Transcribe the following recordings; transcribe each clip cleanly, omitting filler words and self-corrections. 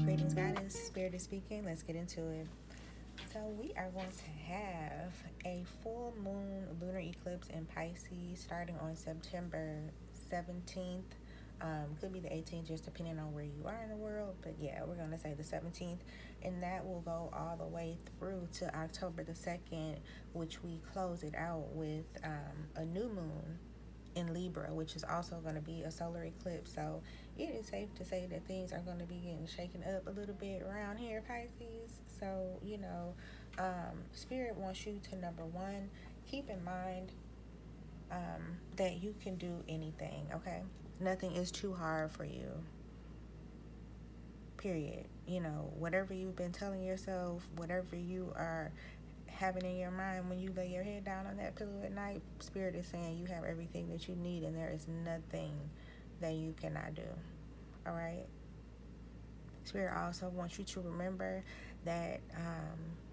Greetings, Goddess. Spirit is speaking. Let's get into it. So, we are going to have a full moon lunar eclipse in Pisces starting on September 17th. Could be the 18th, just depending on where you are in the world. But yeah, we're going to say the 17th. And that will go all the way through to October the 2nd, which we close it out with a new moon in Libra, which is also going to be a solar eclipse. So it is safe to say that things are going to be getting shaken up a little bit around here, Pisces. So, Spirit wants you to, number one, keep in mind that you can do anything, okay? Nothing is too hard for you, period. Whatever you've been telling yourself, whatever you are having in your mind when you lay your head down on that pillow at night, Spirit is saying you have everything that you need, and there is nothing that you cannot do. All right? Spirit also wants you to remember that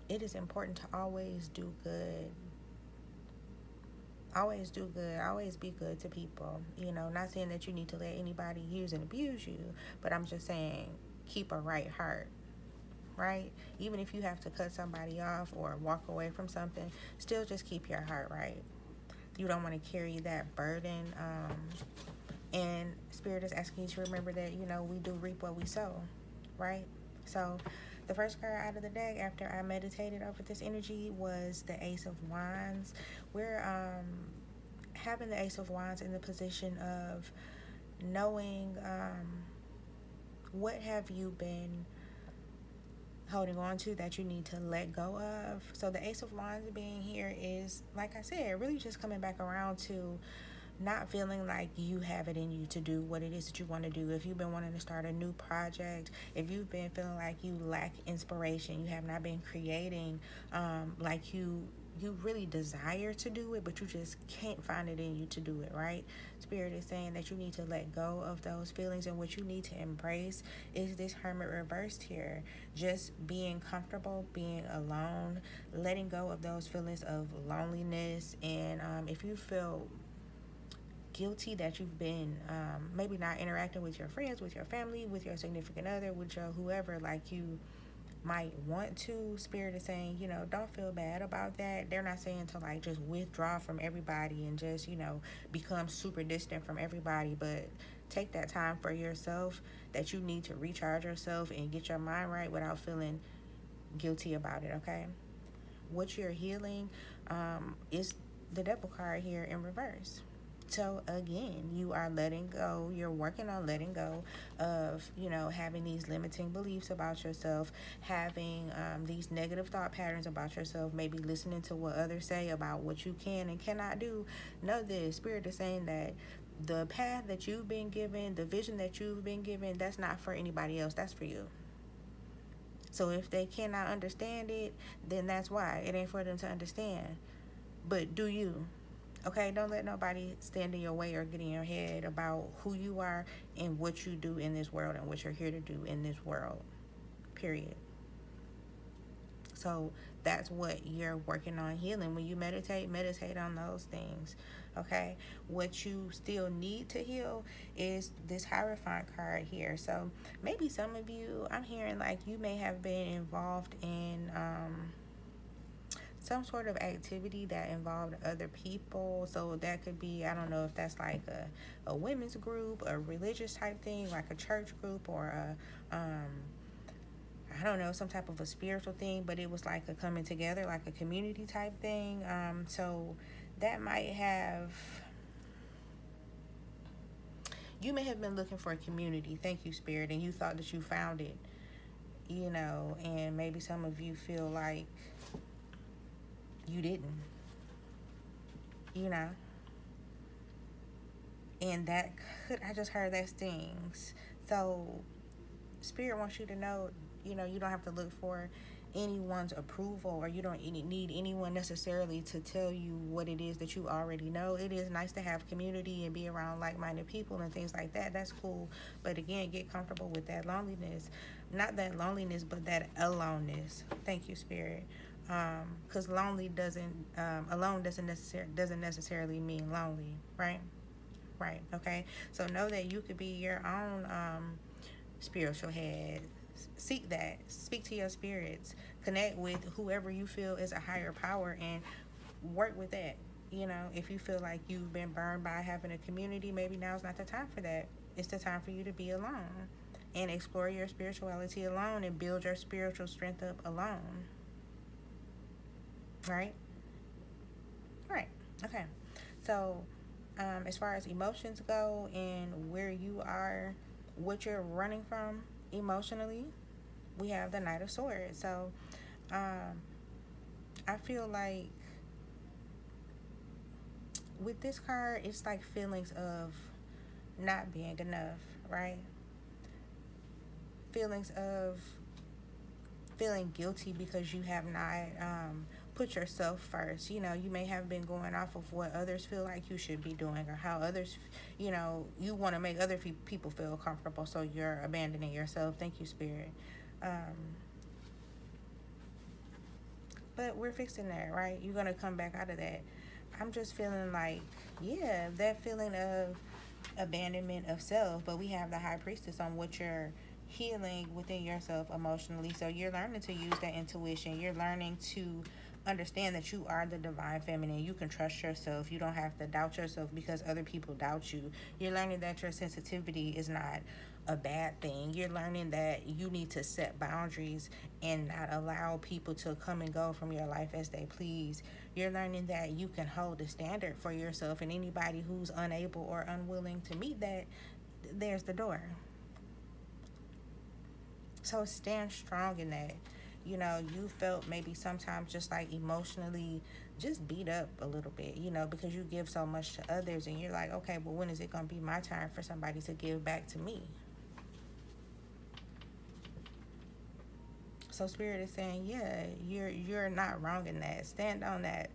it is important to always do good. Always do good. Always be good to people. Not saying that you need to let anybody use and abuse you, but I'm just saying keep a right heart. Right? Even if you have to cut somebody off or walk away from something, still just keep your heart right. You don't want to carry that burden. And Spirit is asking you to remember that, we do reap what we sow, right? So the first card out of the deck after I meditated over this energy was the Ace of Wands. We're having the Ace of Wands in the position of knowing what have you been holding on to that you need to let go of. So the Ace of Wands being here is, like I said, really just coming back around to not feeling like you have it in you to do what it is that you want to do. If you've been wanting to start a new project, if you've been feeling like you lack inspiration, you have not been creating like you really desire to do it, but you just can't find it in you to do it, right? Spirit is saying that you need to let go of those feelings, and what you need to embrace is this Hermit reversed here. Just being comfortable, being alone, letting go of those feelings of loneliness. And if you feel guilty that you've been maybe not interacting with your friends, with your family, with your significant other, with your whoever like you might want to, Spirit is saying, don't feel bad about that. They're not saying to like just withdraw from everybody and just, become super distant from everybody, but take that time for yourself that you need to recharge yourself and get your mind right without feeling guilty about it, okay? What you're healing is the Devil card here in reverse. So again, you are letting go, you're working on letting go of, having these limiting beliefs about yourself, having these negative thought patterns about yourself, maybe listening to what others say about what you can and cannot do. Know this, Spirit is saying that the path that you've been given, the vision that you've been given, that's not for anybody else, that's for you. So if they cannot understand it, then that's why. It ain't for them to understand. But do you. Okay, don't let nobody stand in your way or get in your head about who you are and what you do in this world and what you're here to do in this world, period. So that's what you're working on healing. When you meditate on those things, okay? What you still need to heal is this Hierophant card here. So maybe some of you, I'm hearing like you may have been involved in some sort of activity that involved other people. So that could be, I don't know if that's like a women's group, a religious type thing, like a church group, or I don't know, some type of a spiritual thing, but it was like a coming together, like a community type thing. So that might have, you may have been looking for a community, thank you, Spirit, and you thought that you found it, and maybe some of you feel like you didn't, and that could, I just heard that stings. So Spirit wants you to know, you don't have to look for anyone's approval, or you don't need anyone necessarily to tell you what it is that you already know. It is nice to have community and be around like-minded people and things like that. That's cool. But again, get comfortable with that loneliness. not that loneliness, but that aloneness. Thank you, Spirit. Because lonely doesn't alone doesn't necessarily mean lonely, right? Right. Okay. So know that you could be your own spiritual head. Seek that. Speak to your spirits. Connect with whoever you feel is a higher power, and work with that. You know, if you feel like you've been burned by having a community, maybe now's not the time for that. It's the time for you to be alone and explore your spirituality alone and build your spiritual strength up alone. Right? Right. Okay. So, as far as emotions go and where you are, what you're running from emotionally, we have the Knight of Swords. So, I feel like with this card, it's like feelings of not being enough, right? Feelings of feeling guilty because you have not put yourself first. You know, you may have been going off of what others feel like you should be doing, or how others, you know, you want to make other people feel comfortable, so you're abandoning yourself. Thank you, Spirit. But we're fixing that, right? You're going to come back out of that. I'm just feeling like, yeah, that feeling of abandonment of self, but we have the High Priestess on what you're healing within yourself emotionally. So you're learning to use that intuition. You're learning to understand that you are the divine feminine. You can trust yourself. You don't have to doubt yourself because other people doubt you. You're learning that your sensitivity is not a bad thing. You're learning that you need to set boundaries and not allow people to come and go from your life as they please. You're learning that you can hold a standard for yourself, and anybody who's unable or unwilling to meet that, there's the door. So stand strong in that. You know, you felt maybe sometimes just like emotionally just beat up a little bit, you know, because you give so much to others, and you're like, okay, but when is it going to be my turn for somebody to give back to me? So Spirit is saying, yeah, you're not wrong in that. Stand on that.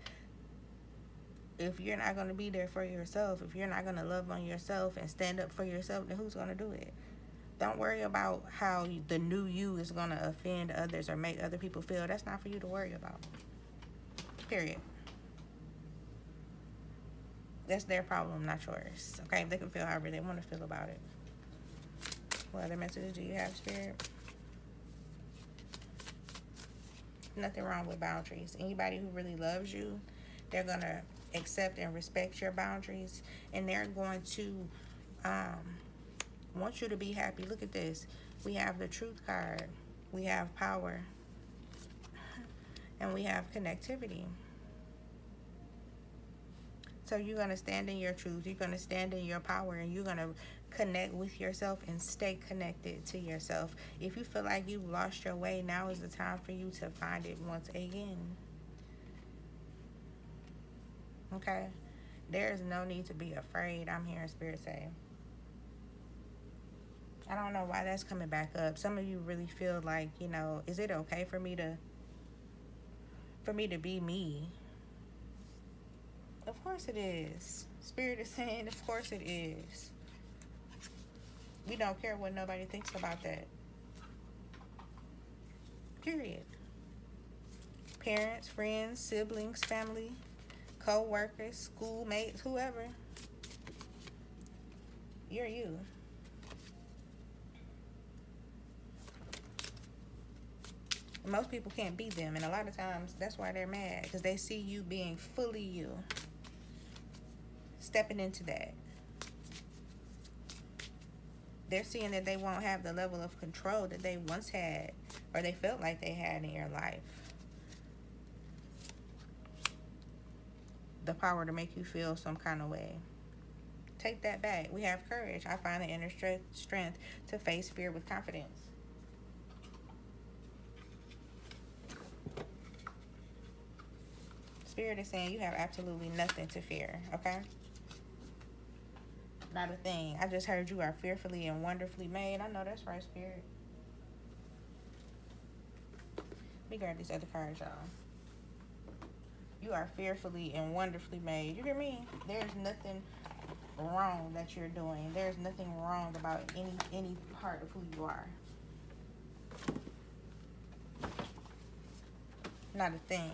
If you're not going to be there for yourself, if you're not going to love on yourself and stand up for yourself, then who's going to do it? Don't worry about how the new you is going to offend others or make other people feel. That's not for you to worry about. Period. That's their problem, not yours. Okay? They can feel however they want to feel about it. What other messages do you have, Spirit? Nothing wrong with boundaries. Anybody who really loves you, they're going to accept and respect your boundaries, and they're going to want you to be happy. Look at this. We have the Truth card. We have power. And we have connectivity. So you're going to stand in your truth. You're going to stand in your power, and you're going to connect with yourself and stay connected to yourself. If you feel like you've lost your way, now is the time for you to find it once again. Okay? There is no need to be afraid. I'm hearing Spirit say. I don't know why that's coming back up. Some of you really feel like, you know, is it okay for me to be me? Of course it is. Spirit is saying, of course it is. We don't care what nobody thinks about that. Period. Parents, friends, siblings, family, co-workers, schoolmates, whoever. You're you. Most people can't be them, and a lot of times that's why they're mad, because they see you being fully you, stepping into that. They're seeing that they won't have the level of control that they once had, or they felt like they had in your life. The power to make you feel some kind of way. Take that back. We have courage. I find the inner strength to face fear with confidence. Spirit is saying you have absolutely nothing to fear, okay? Not a thing. I just heard you are fearfully and wonderfully made. I know that's right, Spirit. Let me grab these other cards, y'all. You are fearfully and wonderfully made. You hear me? There's nothing wrong that you're doing. There's nothing wrong about any part of who you are. Not a thing.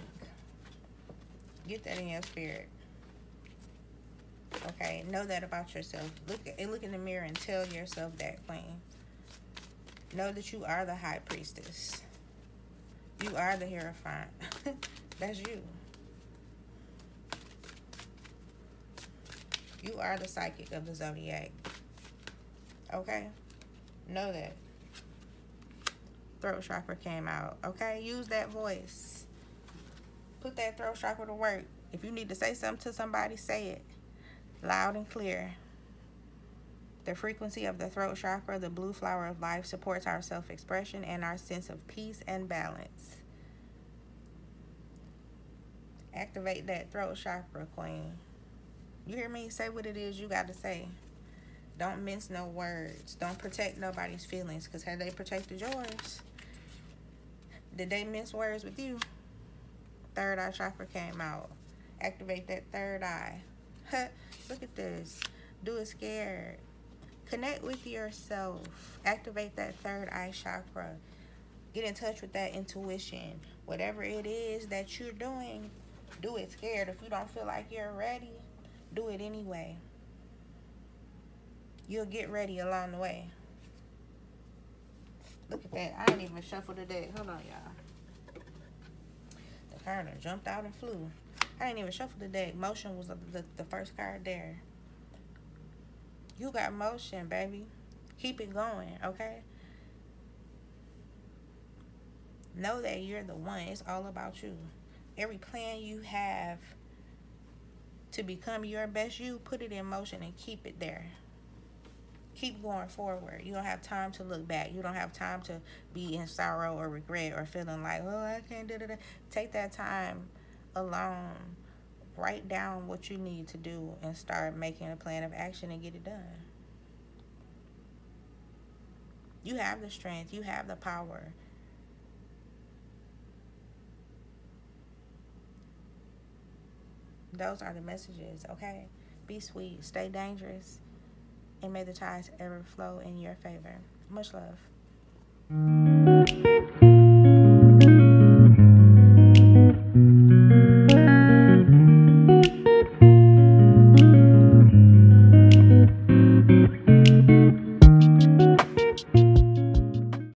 Get that in your spirit. Okay, know that about yourself. Look in the mirror and tell yourself that, Queen. Know that you are the High Priestess. You are the Hierophant. That's you. You are the Psychic of the Zodiac. Okay? Know that. Throat chakra came out. Okay? Use that voice. Put that throat chakra to work. If you need to say something to somebody, say it. Loud and clear. The frequency of the throat chakra, the blue flower of life, supports our self-expression and our sense of peace and balance. Activate that throat chakra, Queen. You hear me? Say what it is you got to say. Don't mince no words. Don't protect nobody's feelings, because had they protected yours, did they mince words with you? Third eye chakra came out. Activate that third eye. Look at this. Do it scared. Connect with yourself. Activate that third eye chakra. Get in touch with that intuition. Whatever it is that you're doing, do it scared. If you don't feel like you're ready, do it anyway. You'll get ready along the way. Look at that. I didn't even shuffle the deck. Hold on, y'all. The card jumped out and flew. I didn't even shuffle the deck. Motion was the first card there. You got motion, baby. Keep it going, okay? Know that you're the one. It's all about you. Every plan you have to become your best you, put it in motion and keep it there. Keep going forward. You don't have time to look back. You don't have time to be in sorrow or regret or feeling like, oh, I can't do that. Take that time alone. Write down what you need to do and start making a plan of action and get it done. You have the strength. You have the power. Those are the messages, okay? Be sweet. Stay dangerous. And may the tides ever flow in your favor. Much love.